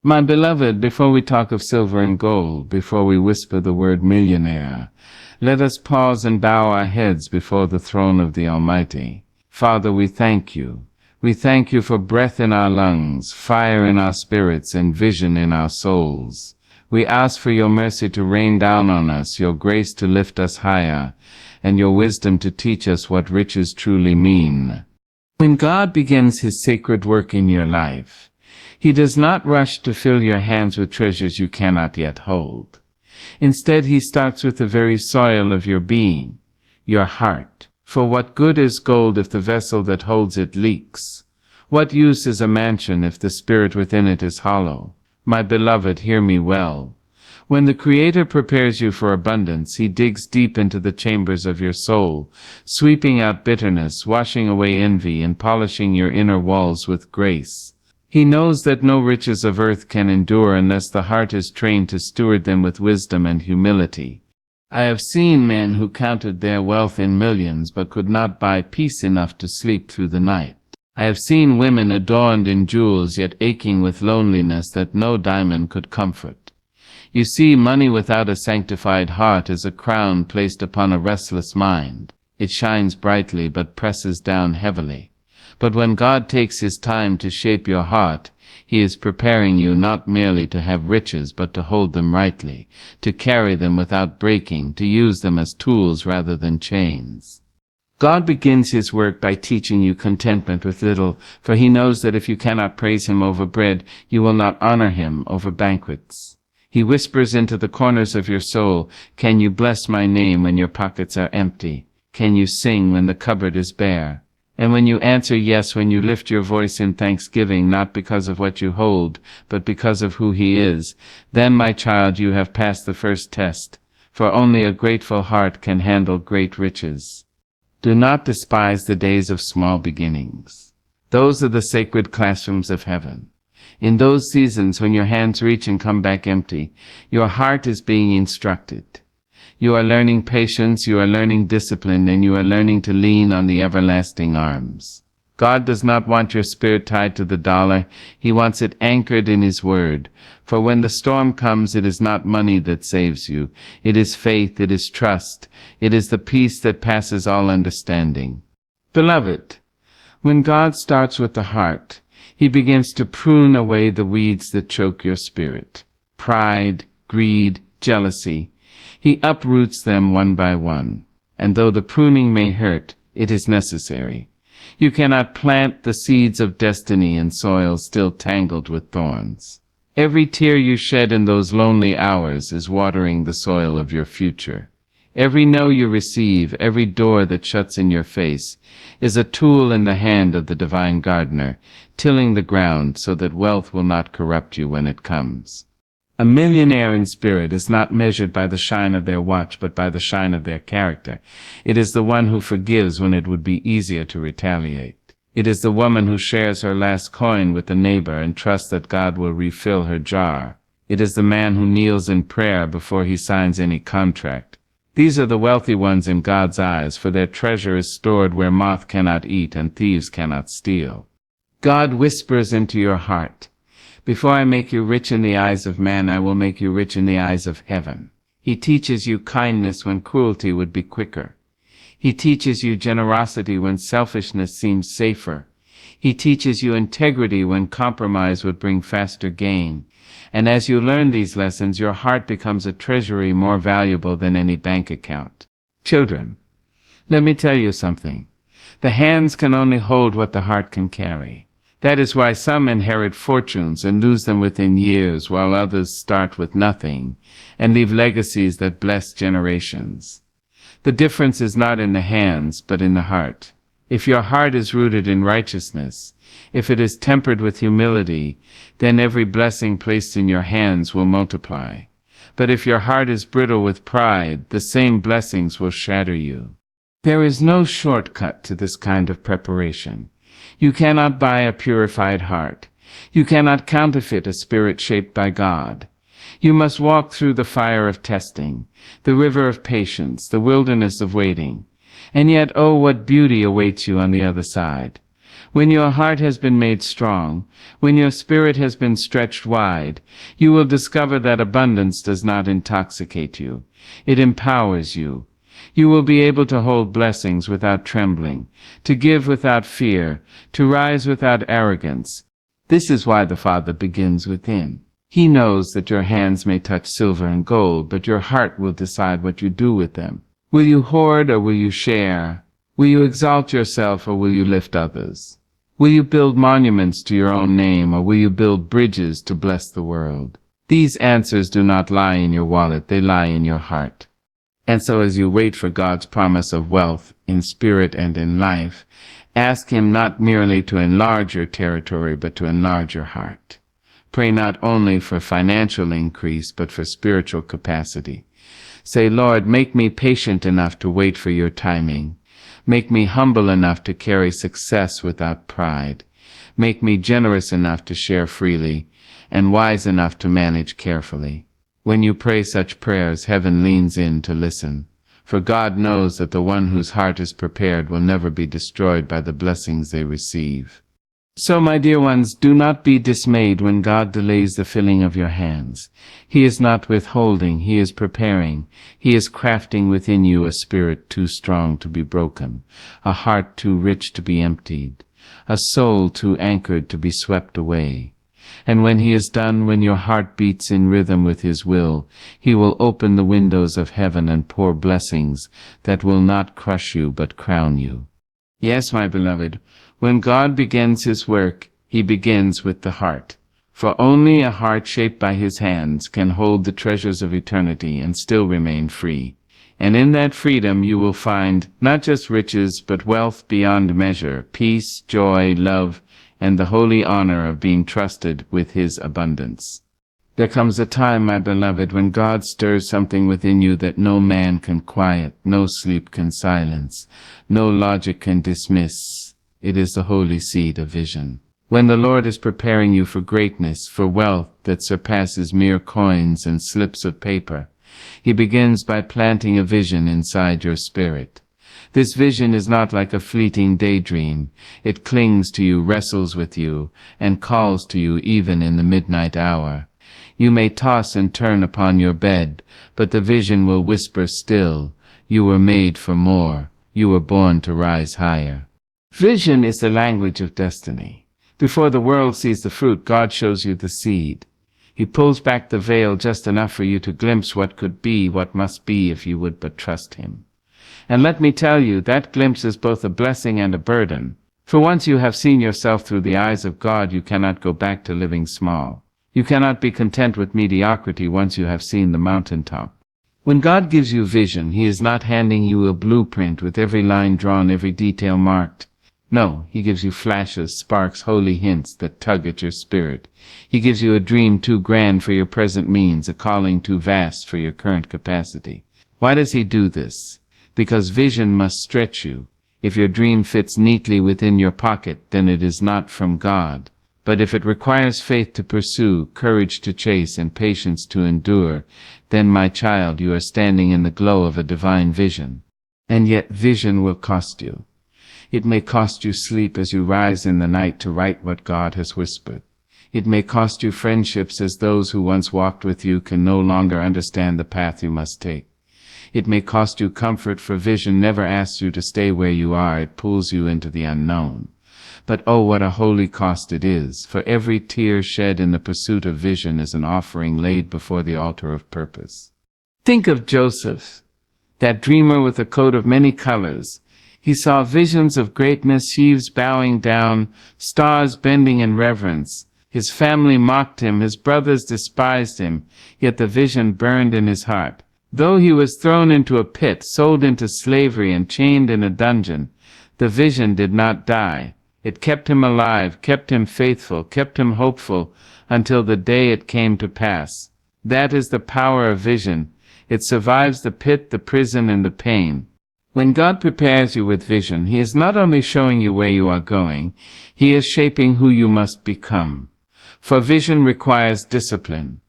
My beloved, before we talk of silver and gold, before we whisper the word millionaire, let us pause and bow our heads before the throne of the Almighty. Father, we thank you. We thank you for breath in our lungs, fire in our spirits, and vision in our souls. We ask for your mercy to rain down on us, your grace to lift us higher, and your wisdom to teach us what riches truly mean. When God begins his sacred work in your life, he does not rush to fill your hands with treasures you cannot yet hold. Instead, he starts with the very soil of your being, your heart. For what good is gold if the vessel that holds it leaks? What use is a mansion if the spirit within it is hollow? My beloved, hear me well. When the Creator prepares you for abundance, he digs deep into the chambers of your soul, sweeping out bitterness, washing away envy, and polishing your inner walls with grace. He knows that no riches of earth can endure unless the heart is trained to steward them with wisdom and humility. I have seen men who counted their wealth in millions but could not buy peace enough to sleep through the night. I have seen women adorned in jewels yet aching with loneliness that no diamond could comfort. You see, money without a sanctified heart is a crown placed upon a restless mind. It shines brightly but presses down heavily. But when God takes his time to shape your heart, he is preparing you not merely to have riches but to hold them rightly, to carry them without breaking, to use them as tools rather than chains. God begins his work by teaching you contentment with little, for he knows that if you cannot praise him over bread, you will not honor him over banquets. He whispers into the corners of your soul, "Can you bless my name when your pockets are empty? Can you sing when the cupboard is bare?" And when you answer yes, when you lift your voice in thanksgiving, not because of what you hold, but because of who he is, then, my child, you have passed the first test, for only a grateful heart can handle great riches. Do not despise the days of small beginnings. Those are the sacred classrooms of heaven. In those seasons when your hands reach and come back empty, your heart is being instructed. You are learning patience, you are learning discipline, and you are learning to lean on the everlasting arms. God does not want your spirit tied to the dollar. He wants it anchored in his word. For when the storm comes, it is not money that saves you. It is faith, it is trust. It is the peace that passes all understanding. Beloved, when God starts with the heart, he begins to prune away the weeds that choke your spirit. Pride, greed, jealousy. He uproots them one by one, and though the pruning may hurt, it is necessary. You cannot plant the seeds of destiny in soil still tangled with thorns. Every tear you shed in those lonely hours is watering the soil of your future. Every no you receive, every door that shuts in your face, is a tool in the hand of the divine gardener, tilling the ground so that wealth will not corrupt you when it comes. A millionaire in spirit is not measured by the shine of their watch, but by the shine of their character. It is the one who forgives when it would be easier to retaliate. It is the woman who shares her last coin with a neighbor and trusts that God will refill her jar. It is the man who kneels in prayer before he signs any contract. These are the wealthy ones in God's eyes, for their treasure is stored where moth cannot eat and thieves cannot steal. God whispers into your heart, "Before I make you rich in the eyes of man, I will make you rich in the eyes of heaven." He teaches you kindness when cruelty would be quicker. He teaches you generosity when selfishness seems safer. He teaches you integrity when compromise would bring faster gain. And as you learn these lessons, your heart becomes a treasury more valuable than any bank account. Children, let me tell you something. The hands can only hold what the heart can carry. That is why some inherit fortunes and lose them within years, while others start with nothing and leave legacies that bless generations. The difference is not in the hands, but in the heart. If your heart is rooted in righteousness, if it is tempered with humility, then every blessing placed in your hands will multiply. But if your heart is brittle with pride, the same blessings will shatter you. There is no shortcut to this kind of preparation. You cannot buy a purified heart. You cannot counterfeit a spirit shaped by God. You must walk through the fire of testing, the river of patience, the wilderness of waiting. And yet, oh, what beauty awaits you on the other side. When your heart has been made strong, when your spirit has been stretched wide, you will discover that abundance does not intoxicate you. It empowers you. You will be able to hold blessings without trembling, to give without fear, to rise without arrogance. This is why the Father begins within. He knows that your hands may touch silver and gold, but your heart will decide what you do with them. Will you hoard or will you share? Will you exalt yourself or will you lift others? Will you build monuments to your own name or will you build bridges to bless the world? These answers do not lie in your wallet, they lie in your heart. And so as you wait for God's promise of wealth in spirit and in life, ask Him not merely to enlarge your territory, but to enlarge your heart. Pray not only for financial increase, but for spiritual capacity. Say, Lord, make me patient enough to wait for your timing. Make me humble enough to carry success without pride. Make me generous enough to share freely, and wise enough to manage carefully. When you pray such prayers, heaven leans in to listen. For God knows that the one whose heart is prepared will never be destroyed by the blessings they receive. So, my dear ones, do not be dismayed when God delays the filling of your hands. He is not withholding, He is preparing. He is crafting within you a spirit too strong to be broken, a heart too rich to be emptied, a soul too anchored to be swept away. And when He is done, when your heart beats in rhythm with His will, He will open the windows of heaven and pour blessings that will not crush you but crown you. Yes, my beloved, when God begins His work, He begins with the heart. For only a heart shaped by His hands can hold the treasures of eternity and still remain free. And in that freedom you will find not just riches, but wealth beyond measure, peace, joy, love, and the holy honor of being trusted with His abundance. There comes a time, my beloved, when God stirs something within you that no man can quiet, no sleep can silence, no logic can dismiss. It is the holy seed of vision. When the Lord is preparing you for greatness, for wealth that surpasses mere coins and slips of paper, He begins by planting a vision inside your spirit. This vision is not like a fleeting daydream. It clings to you, wrestles with you, and calls to you even in the midnight hour. You may toss and turn upon your bed, but the vision will whisper still, you were made for more. You were born to rise higher. Vision is the language of destiny. Before the world sees the fruit, God shows you the seed. He pulls back the veil just enough for you to glimpse what could be, what must be if you would but trust Him. And let me tell you, that glimpse is both a blessing and a burden. For once you have seen yourself through the eyes of God, you cannot go back to living small. You cannot be content with mediocrity once you have seen the mountaintop. When God gives you vision, He is not handing you a blueprint with every line drawn, every detail marked. No, He gives you flashes, sparks, holy hints that tug at your spirit. He gives you a dream too grand for your present means, a calling too vast for your current capacity. Why does He do this? Because vision must stretch you. If your dream fits neatly within your pocket, then it is not from God. But if it requires faith to pursue, courage to chase, and patience to endure, then, my child, you are standing in the glow of a divine vision. And yet vision will cost you. It may cost you sleep as you rise in the night to write what God has whispered. It may cost you friendships, as those who once walked with you can no longer understand the path you must take. It may cost you comfort, for vision never asks you to stay where you are, it pulls you into the unknown. But oh, what a holy cost it is, for every tear shed in the pursuit of vision is an offering laid before the altar of purpose. Think of Joseph, that dreamer with a coat of many colors. He saw visions of greatness, sheaves bowing down, stars bending in reverence. His family mocked him, his brothers despised him, yet the vision burned in his heart. Though he was thrown into a pit, sold into slavery, and chained in a dungeon, the vision did not die. It kept him alive, kept him faithful, kept him hopeful, until the day it came to pass. That is the power of vision. It survives the pit, the prison, and the pain. When God prepares you with vision, He is not only showing you where you are going, He is shaping who you must become. For vision requires discipline.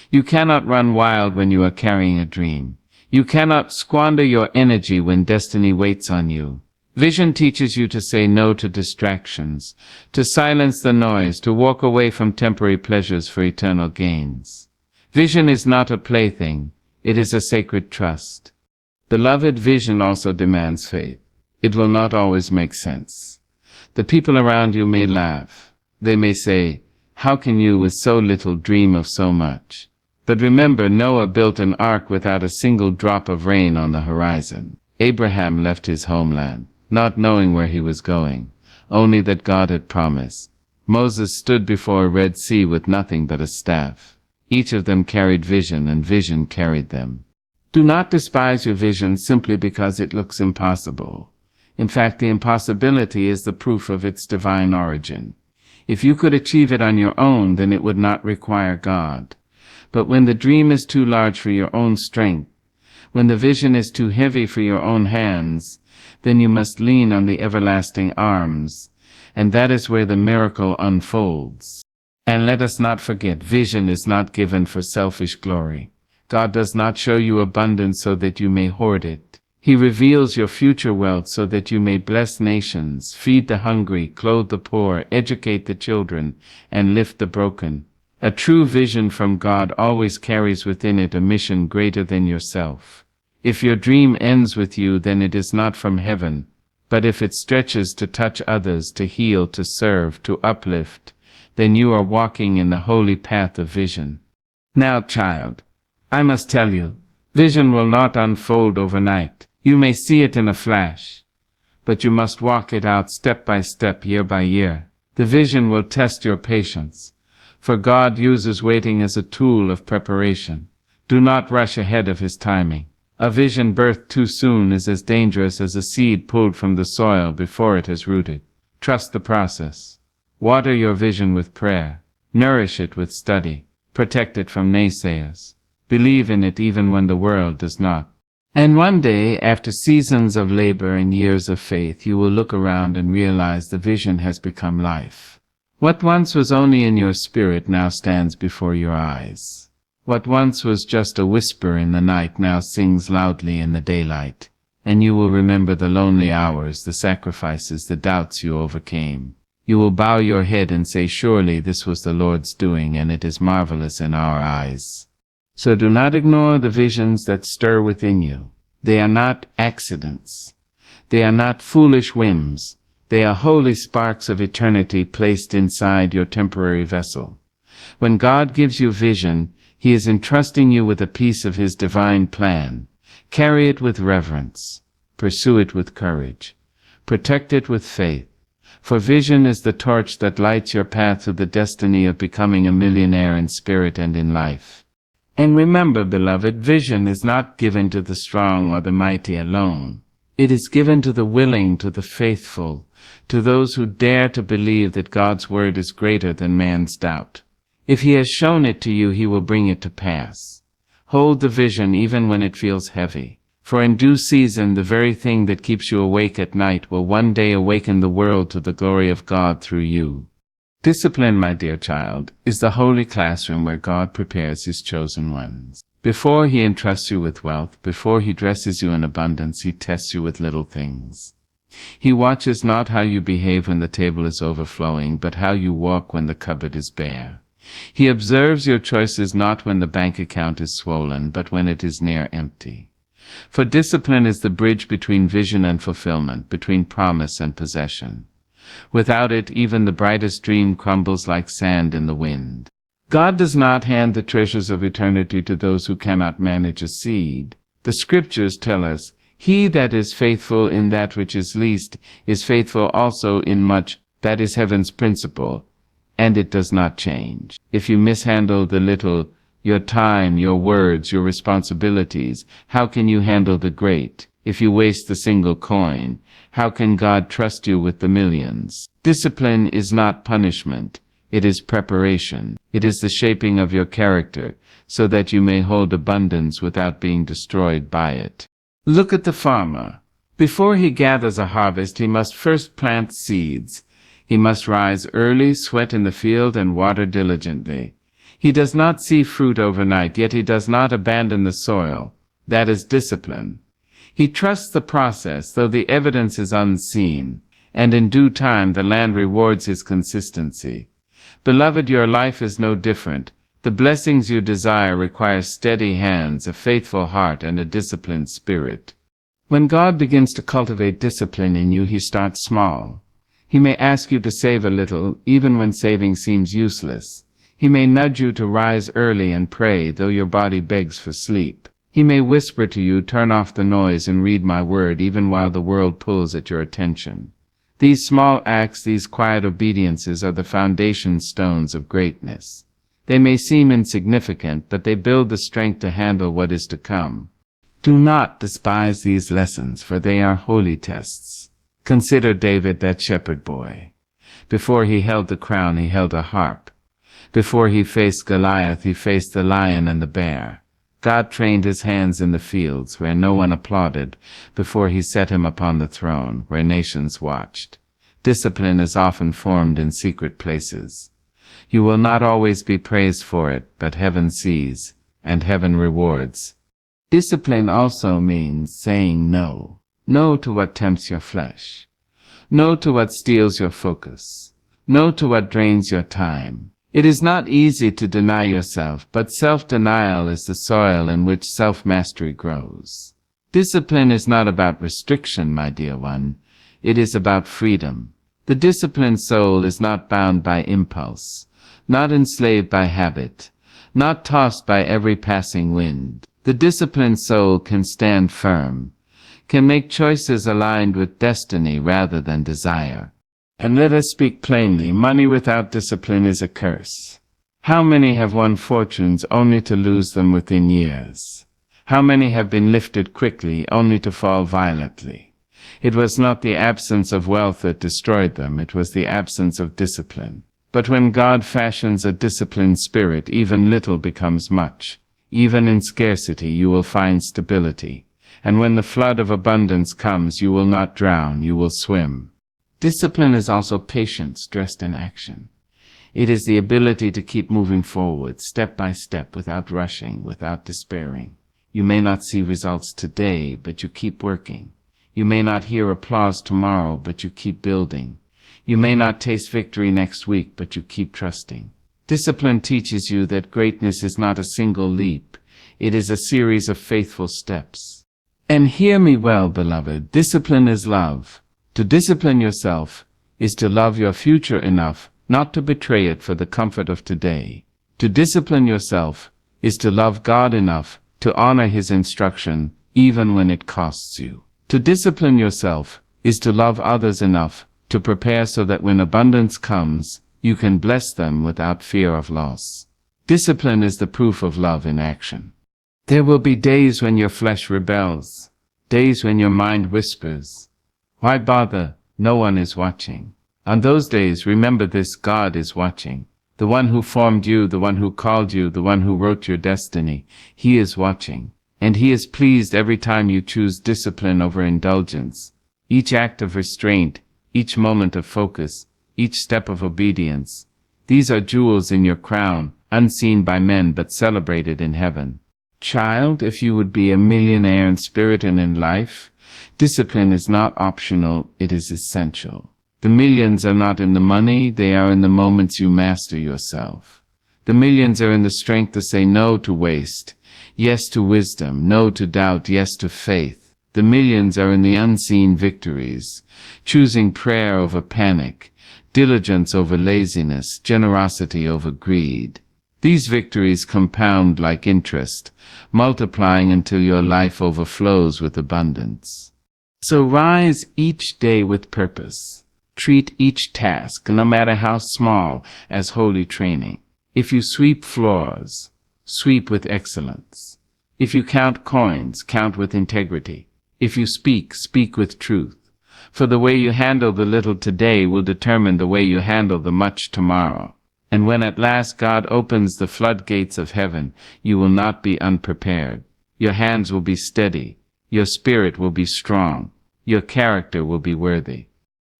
You cannot run wild when you are carrying a dream. You cannot squander your energy when destiny waits on you. Vision teaches you to say no to distractions, to silence the noise, to walk away from temporary pleasures for eternal gains. Vision is not a plaything, it is a sacred trust. Beloved, vision also demands faith. It will not always make sense. The people around you may laugh. They may say, "How can you with so little dream of so much?" But remember, Noah built an ark without a single drop of rain on the horizon. Abraham left his homeland, not knowing where he was going, only that God had promised. Moses stood before a Red Sea with nothing but a staff. Each of them carried vision, and vision carried them. Do not despise your vision simply because it looks impossible. In fact, the impossibility is the proof of its divine origin. If you could achieve it on your own, then it would not require God. But when the dream is too large for your own strength, when the vision is too heavy for your own hands, then you must lean on the everlasting arms, and that is where the miracle unfolds. And let us not forget, vision is not given for selfish glory. God does not show you abundance so that you may hoard it. He reveals your future wealth so that you may bless nations, feed the hungry, clothe the poor, educate the children, and lift the broken. A true vision from God always carries within it a mission greater than yourself. If your dream ends with you, then it is not from heaven. But if it stretches to touch others, to heal, to serve, to uplift, then you are walking in the holy path of vision. Now, child, I must tell you, vision will not unfold overnight. You may see it in a flash, but you must walk it out step by step, year by year. The vision will test your patience, for God uses waiting as a tool of preparation. Do not rush ahead of His timing. A vision birthed too soon is as dangerous as a seed pulled from the soil before it has rooted. Trust the process. Water your vision with prayer. Nourish it with study. Protect it from naysayers. Believe in it even when the world does not. And one day, after seasons of labor and years of faith, you will look around and realize the vision has become life. What once was only in your spirit now stands before your eyes. What once was just a whisper in the night now sings loudly in the daylight. And you will remember the lonely hours, the sacrifices, the doubts you overcame. You will bow your head and say, "Surely this was the Lord's doing, and it is marvelous in our eyes." So do not ignore the visions that stir within you. They are not accidents. They are not foolish whims. They are holy sparks of eternity placed inside your temporary vessel. When God gives you vision, He is entrusting you with a piece of His divine plan. Carry it with reverence. Pursue it with courage. Protect it with faith. For vision is the torch that lights your path to the destiny of becoming a millionaire in spirit and in life. And remember, beloved, vision is not given to the strong or the mighty alone. It is given to the willing, to the faithful, to those who dare to believe that God's word is greater than man's doubt. If He has shown it to you, He will bring it to pass. Hold the vision even when it feels heavy. For in due season, the very thing that keeps you awake at night will one day awaken the world to the glory of God through you. Discipline, my dear child, is the holy classroom where God prepares His chosen ones. Before He entrusts you with wealth, before He dresses you in abundance, He tests you with little things. He watches not how you behave when the table is overflowing, but how you walk when the cupboard is bare. He observes your choices not when the bank account is swollen, but when it is near empty. For discipline is the bridge between vision and fulfillment, between promise and possession. Without it, even the brightest dream crumbles like sand in the wind. God does not hand the treasures of eternity to those who cannot manage a seed. The scriptures tell us, "He that is faithful in that which is least is faithful also in much." That is heaven's principle, and it does not change. If you mishandle the little, your time, your words, your responsibilities, how can you handle the great? If you waste the single coin, how can God trust you with the millions? Discipline is not punishment. It is preparation. It is the shaping of your character, so that you may hold abundance without being destroyed by it. Look at the farmer. Before he gathers a harvest, he must first plant seeds. He must rise early, sweat in the field, and water diligently. He does not see fruit overnight, yet he does not abandon the soil. That is discipline. He trusts the process, though the evidence is unseen, and in due time the land rewards his consistency. Beloved, your life is no different. The blessings you desire require steady hands, a faithful heart, and a disciplined spirit. When God begins to cultivate discipline in you, he starts small. He may ask you to save a little, even when saving seems useless. He may nudge you to rise early and pray, though your body begs for sleep. He may whisper to you, turn off the noise and read my word, even while the world pulls at your attention. These small acts, these quiet obediences, are the foundation stones of greatness. They may seem insignificant, but they build the strength to handle what is to come. Do not despise these lessons, for they are holy tests. Consider David, that shepherd boy. Before he held the crown, he held a harp. Before he faced Goliath, he faced the lion and the bear. God trained his hands in the fields, where no one applauded, before he set him upon the throne, where nations watched. Discipline is often formed in secret places. You will not always be praised for it, but heaven sees, and heaven rewards. Discipline also means saying no. No to what tempts your flesh. No to what steals your focus. No to what drains your time. It is not easy to deny yourself, but self-denial is the soil in which self-mastery grows. Discipline is not about restriction, my dear one. It is about freedom. The disciplined soul is not bound by impulse, not enslaved by habit, not tossed by every passing wind. The disciplined soul can stand firm, can make choices aligned with destiny rather than desire. And let us speak plainly, money without discipline is a curse. How many have won fortunes only to lose them within years? How many have been lifted quickly only to fall violently? It was not the absence of wealth that destroyed them, it was the absence of discipline. But when God fashions a disciplined spirit, even little becomes much. Even in scarcity you will find stability. And when the flood of abundance comes, you will not drown, you will swim. Discipline is also patience dressed in action. It is the ability to keep moving forward, step by step, without rushing, without despairing. You may not see results today, but you keep working. You may not hear applause tomorrow, but you keep building. You may not taste victory next week, but you keep trusting. Discipline teaches you that greatness is not a single leap. It is a series of faithful steps. And hear me well, beloved, discipline is love. To discipline yourself is to love your future enough not to betray it for the comfort of today. To discipline yourself is to love God enough to honor his instruction even when it costs you. To discipline yourself is to love others enough to prepare so that when abundance comes, you can bless them without fear of loss. Discipline is the proof of love in action. There will be days when your flesh rebels, days when your mind whispers, why bother? No one is watching. On those days, remember this: God is watching. The one who formed you, the one who called you, the one who wrote your destiny. He is watching. And he is pleased every time you choose discipline over indulgence. Each act of restraint, each moment of focus, each step of obedience. These are jewels in your crown, unseen by men but celebrated in heaven. Child, if you would be a millionaire in spirit and in life, discipline is not optional, it is essential. The millions are not in the money, they are in the moments you master yourself. The millions are in the strength to say no to waste, yes to wisdom, no to doubt, yes to faith. The millions are in the unseen victories, choosing prayer over panic, diligence over laziness, generosity over greed. These victories compound like interest, multiplying until your life overflows with abundance. So rise each day with purpose. Treat each task, no matter how small, as holy training. If you sweep floors, sweep with excellence. If you count coins, count with integrity. If you speak, speak with truth. For the way you handle the little today will determine the way you handle the much tomorrow. And when at last God opens the floodgates of heaven, you will not be unprepared. Your hands will be steady. Your spirit will be strong. Your character will be worthy.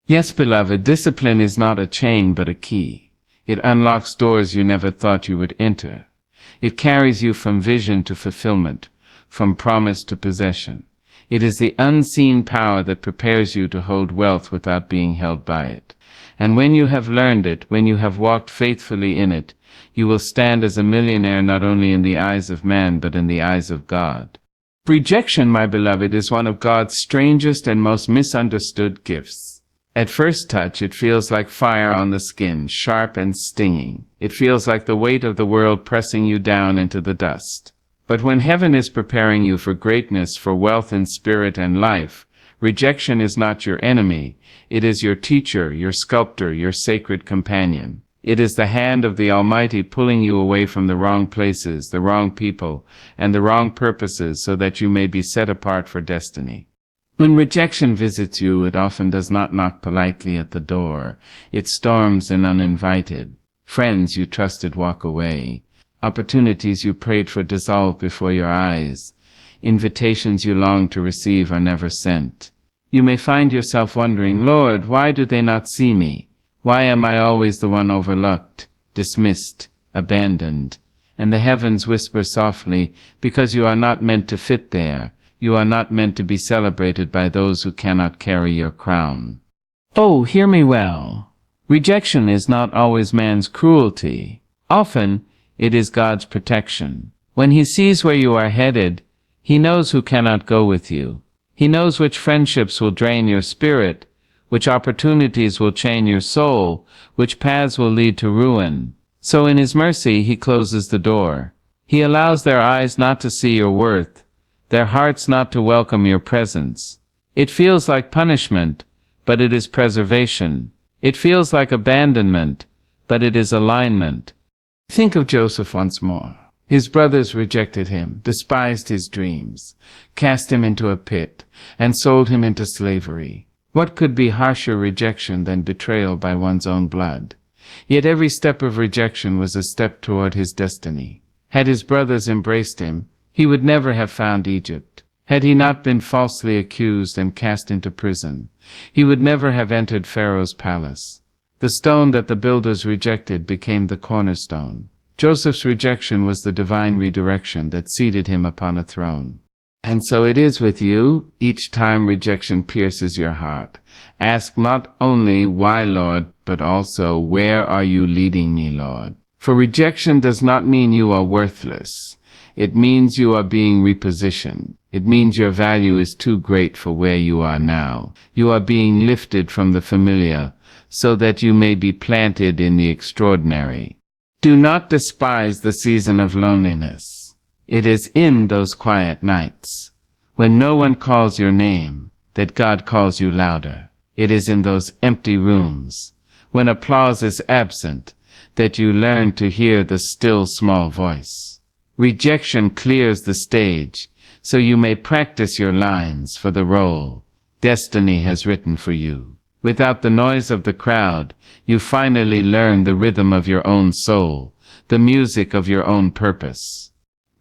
Yes, beloved, discipline is not a chain but a key. It unlocks doors you never thought you would enter. It carries you from vision to fulfillment, from promise to possession. It is the unseen power that prepares you to hold wealth without being held by it. And when you have learned it, when you have walked faithfully in it, you will stand as a millionaire not only in the eyes of man but in the eyes of God. Rejection, my beloved, is one of God's strangest and most misunderstood gifts. At first touch, it feels like fire on the skin, sharp and stinging. It feels like the weight of the world pressing you down into the dust. But when heaven is preparing you for greatness, for wealth in spirit and life, rejection is not your enemy. It is your teacher, your sculptor, your sacred companion. It is the hand of the Almighty pulling you away from the wrong places, the wrong people, and the wrong purposes so that you may be set apart for destiny. When rejection visits you, it often does not knock politely at the door. It storms in uninvited. Friends you trusted walk away. Opportunities you prayed for dissolve before your eyes. Invitations you longed to receive are never sent. You may find yourself wondering, Lord, why do they not see me? Why am I always the one overlooked, dismissed, abandoned? And the heavens whisper softly, because you are not meant to fit there. You are not meant to be celebrated by those who cannot carry your crown. Oh, hear me well. Rejection is not always man's cruelty. Often, it is God's protection. When He sees where you are headed, He knows who cannot go with you. He knows which friendships will drain your spirit, which opportunities will chain your soul, which paths will lead to ruin. So in His mercy, He closes the door. He allows their eyes not to see your worth, their hearts not to welcome your presence. It feels like punishment, but it is preservation. It feels like abandonment, but it is alignment. Think of Joseph once more. His brothers rejected him, despised his dreams, cast him into a pit, and sold him into slavery. What could be harsher rejection than betrayal by one's own blood? Yet every step of rejection was a step toward his destiny. Had his brothers embraced him, he would never have found Egypt. Had he not been falsely accused and cast into prison, he would never have entered Pharaoh's palace. The stone that the builders rejected became the cornerstone. Joseph's rejection was the divine redirection that seated him upon a throne. And so it is with you. Each time rejection pierces your heart, ask not only, why, Lord, but also, where are you leading me, Lord? For rejection does not mean you are worthless. It means you are being repositioned. It means your value is too great for where you are now. You are being lifted from the familiar, so that you may be planted in the extraordinary. Do not despise the season of loneliness. It is in those quiet nights, when no one calls your name, that God calls you louder. It is in those empty rooms, when applause is absent, that you learn to hear the still small voice. Rejection clears the stage, so you may practice your lines for the role destiny has written for you. Without the noise of the crowd, you finally learn the rhythm of your own soul, the music of your own purpose.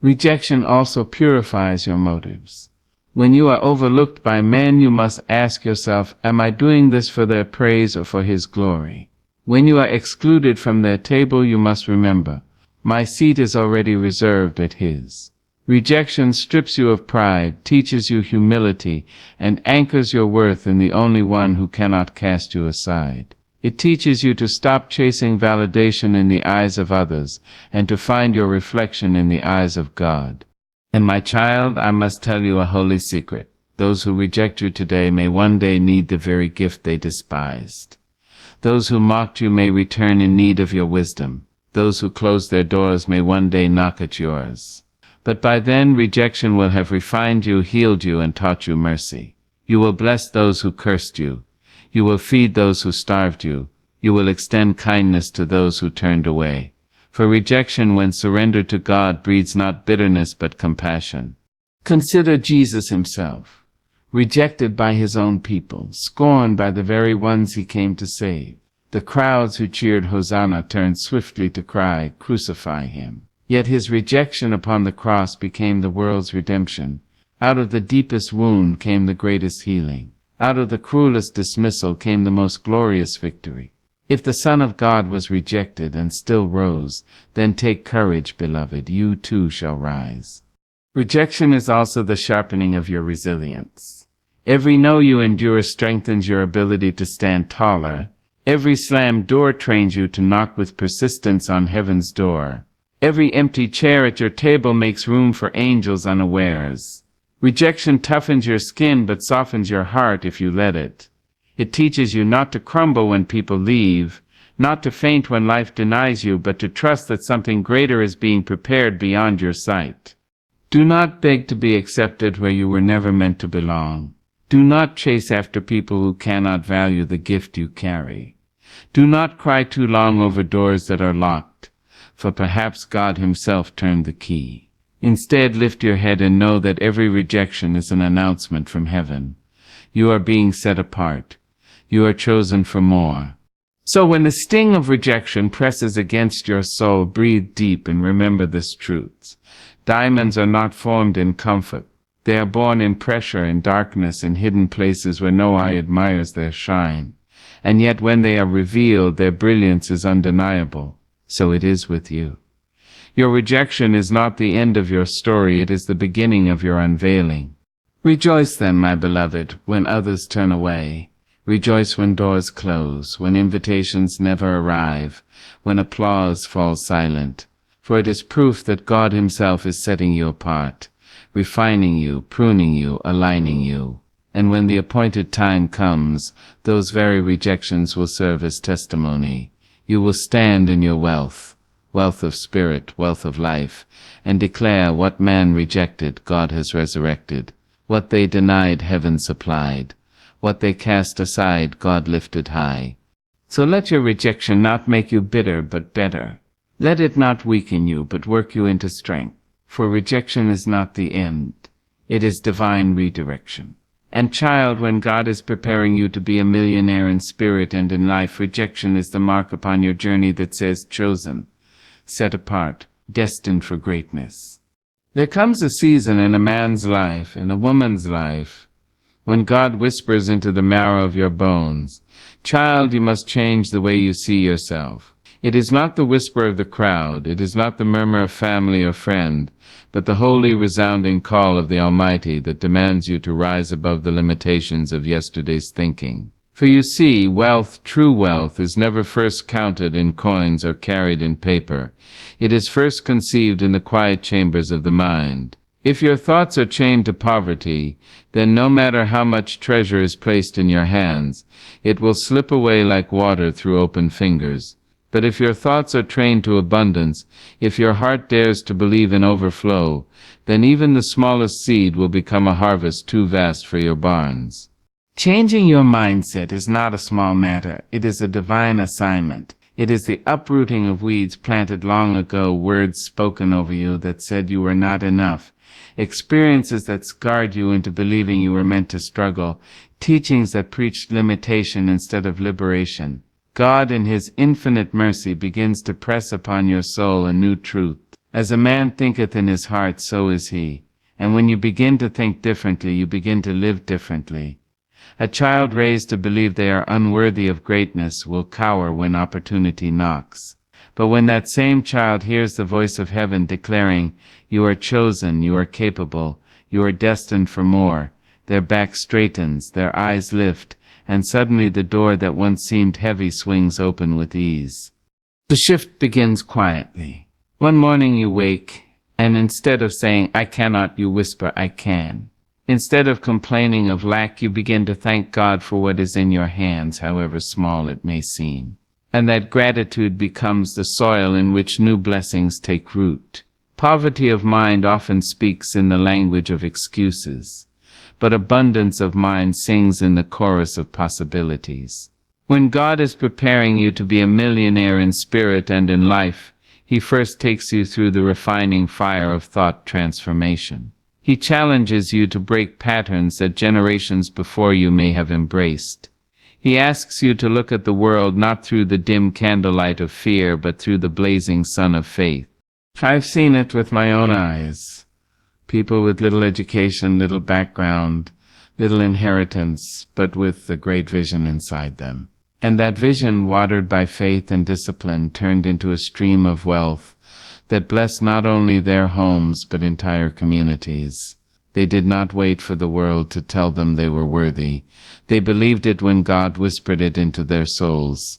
Rejection also purifies your motives. When you are overlooked by men, you must ask yourself, am I doing this for their praise or for His glory? When you are excluded from their table, you must remember, my seat is already reserved at His. Rejection strips you of pride, teaches you humility, and anchors your worth in the only one who cannot cast you aside. It teaches you to stop chasing validation in the eyes of others and to find your reflection in the eyes of God. And my child, I must tell you a holy secret. Those who reject you today may one day need the very gift they despised. Those who mocked you may return in need of your wisdom. Those who closed their doors may one day knock at yours. But by then rejection will have refined you, healed you, and taught you mercy. You will bless those who cursed you. You will feed those who starved you. You will extend kindness to those who turned away. For rejection, when surrendered to God, breeds not bitterness but compassion. Consider Jesus Himself, rejected by His own people, scorned by the very ones He came to save. The crowds who cheered Hosanna turned swiftly to cry, crucify Him. Yet His rejection upon the cross became the world's redemption. Out of the deepest wound came the greatest healing. Out of the cruelest dismissal came the most glorious victory. If the Son of God was rejected and still rose, then take courage, beloved, you too shall rise. Rejection is also the sharpening of your resilience. Every no you endure strengthens your ability to stand taller. Every slammed door trains you to knock with persistence on heaven's door. Every empty chair at your table makes room for angels unawares. Rejection toughens your skin but softens your heart if you let it. It teaches you not to crumble when people leave, not to faint when life denies you, but to trust that something greater is being prepared beyond your sight. Do not beg to be accepted where you were never meant to belong. Do not chase after people who cannot value the gift you carry. Do not cry too long over doors that are locked, for perhaps God Himself turned the key. Instead, lift your head and know that every rejection is an announcement from heaven. You are being set apart. You are chosen for more. So when the sting of rejection presses against your soul, breathe deep and remember this truth. Diamonds are not formed in comfort. They are born in pressure, in darkness, in hidden places where no eye admires their shine. And yet when they are revealed, their brilliance is undeniable. So it is with you. Your rejection is not the end of your story, it is the beginning of your unveiling. Rejoice then, my beloved, when others turn away. Rejoice when doors close, when invitations never arrive, when applause falls silent. For it is proof that God Himself is setting you apart, refining you, pruning you, aligning you. And when the appointed time comes, those very rejections will serve as testimony. You will stand in your wealth, wealth of spirit, wealth of life, and declare what man rejected, God has resurrected. What they denied, heaven supplied. What they cast aside, God lifted high. So let your rejection not make you bitter, but better. Let it not weaken you, but work you into strength. For rejection is not the end. It is divine redirection. And child, when God is preparing you to be a millionaire in spirit and in life, rejection is the mark upon your journey that says chosen, set apart, destined for greatness. There comes a season in a man's life, in a woman's life, when God whispers into the marrow of your bones, child, you must change the way you see yourself. It is not the whisper of the crowd, it is not the murmur of family or friend, but the holy resounding call of the Almighty that demands you to rise above the limitations of yesterday's thinking. For you see, wealth, true wealth, is never first counted in coins or carried in paper. It is first conceived in the quiet chambers of the mind. If your thoughts are chained to poverty, then no matter how much treasure is placed in your hands, it will slip away like water through open fingers. But if your thoughts are trained to abundance, if your heart dares to believe in overflow, then even the smallest seed will become a harvest too vast for your barns. Changing your mindset is not a small matter. It is a divine assignment. It is the uprooting of weeds planted long ago, words spoken over you that said you were not enough, experiences that scarred you into believing you were meant to struggle, teachings that preached limitation instead of liberation. God in His infinite mercy begins to press upon your soul a new truth. As a man thinketh in his heart, so is he. And when you begin to think differently, you begin to live differently. A child raised to believe they are unworthy of greatness will cower when opportunity knocks. But when that same child hears the voice of heaven declaring, you are chosen, you are capable, you are destined for more, their back straightens, their eyes lift, and suddenly the door that once seemed heavy swings open with ease. The shift begins quietly. One morning you wake, and instead of saying, I cannot, you whisper, I can. Instead of complaining of lack, you begin to thank God for what is in your hands, however small it may seem. And that gratitude becomes the soil in which new blessings take root. Poverty of mind often speaks in the language of excuses, but abundance of mind sings in the chorus of possibilities. When God is preparing you to be a millionaire in spirit and in life, He first takes you through the refining fire of thought transformation. He challenges you to break patterns that generations before you may have embraced. He asks you to look at the world not through the dim candlelight of fear, but through the blazing sun of faith. I've seen it with my own eyes. People with little education, little background, little inheritance, but with a great vision inside them. And that vision, watered by faith and discipline, turned into a stream of wealth, that blessed not only their homes but entire communities. They did not wait for the world to tell them they were worthy. They believed it when God whispered it into their souls.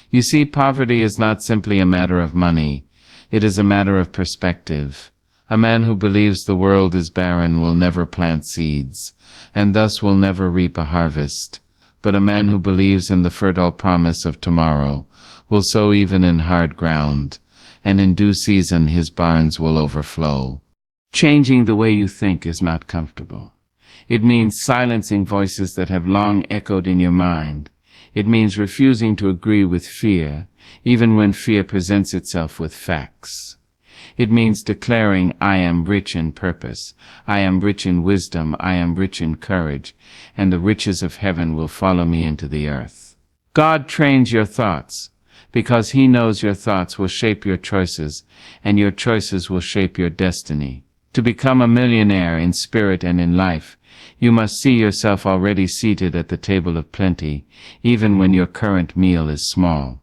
You see, poverty is not simply a matter of money. It is a matter of perspective. A man who believes the world is barren will never plant seeds, and thus will never reap a harvest. But a man who believes in the fertile promise of tomorrow will sow even in hard ground, and in due season his barns will overflow. Changing the way you think is not comfortable. It means silencing voices that have long echoed in your mind. It means refusing to agree with fear, even when fear presents itself with facts. It means declaring, I am rich in purpose, I am rich in wisdom, I am rich in courage, and the riches of heaven will follow me into the earth. God trains your thoughts, because He knows your thoughts will shape your choices, and your choices will shape your destiny. To become a millionaire in spirit and in life, you must see yourself already seated at the table of plenty, even when your current meal is small.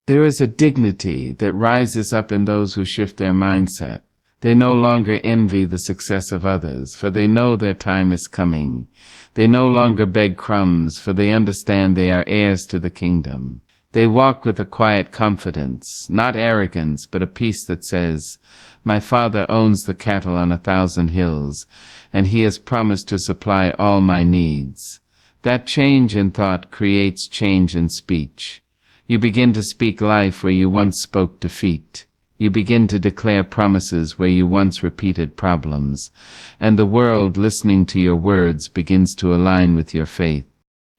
There is a dignity that rises up in those who shift their mindset. They no longer envy the success of others, for they know their time is coming. They no longer beg crumbs, for they understand they are heirs to the kingdom. They walk with a quiet confidence, not arrogance, but a peace that says, My Father owns the cattle on 1,000 hills, and He has promised to supply all my needs. That change in thought creates change in speech. You begin to speak life where you once spoke defeat. You begin to declare promises where you once repeated problems, and the world, listening to your words, begins to align with your faith.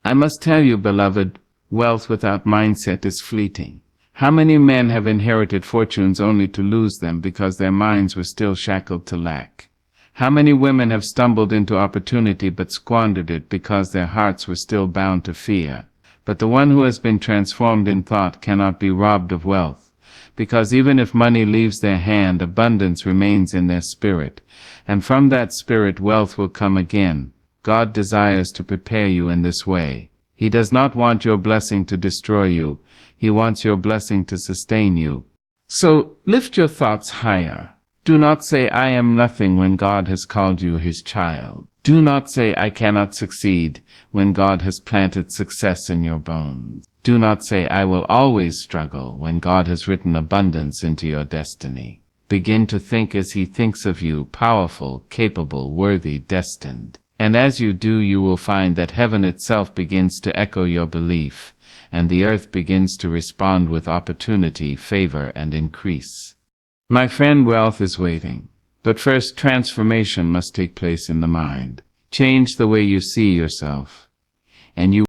I must tell you, beloved, wealth without mindset is fleeting. How many men have inherited fortunes only to lose them because their minds were still shackled to lack? How many women have stumbled into opportunity but squandered it because their hearts were still bound to fear? But the one who has been transformed in thought cannot be robbed of wealth, because even if money leaves their hand, abundance remains in their spirit, and from that spirit wealth will come again. God desires to prepare you in this way. He does not want your blessing to destroy you. He wants your blessing to sustain you. So lift your thoughts higher. Do not say, I am nothing, when God has called you His child. Do not say, I cannot succeed, when God has planted success in your bones. Do not say, I will always struggle, when God has written abundance into your destiny. Begin to think as He thinks of you, powerful, capable, worthy, destined. And as you do, you will find that heaven itself begins to echo your belief, and the earth begins to respond with opportunity, favor, and increase. My friend, wealth is waiting. But first, transformation must take place in the mind. Change the way you see yourself, and you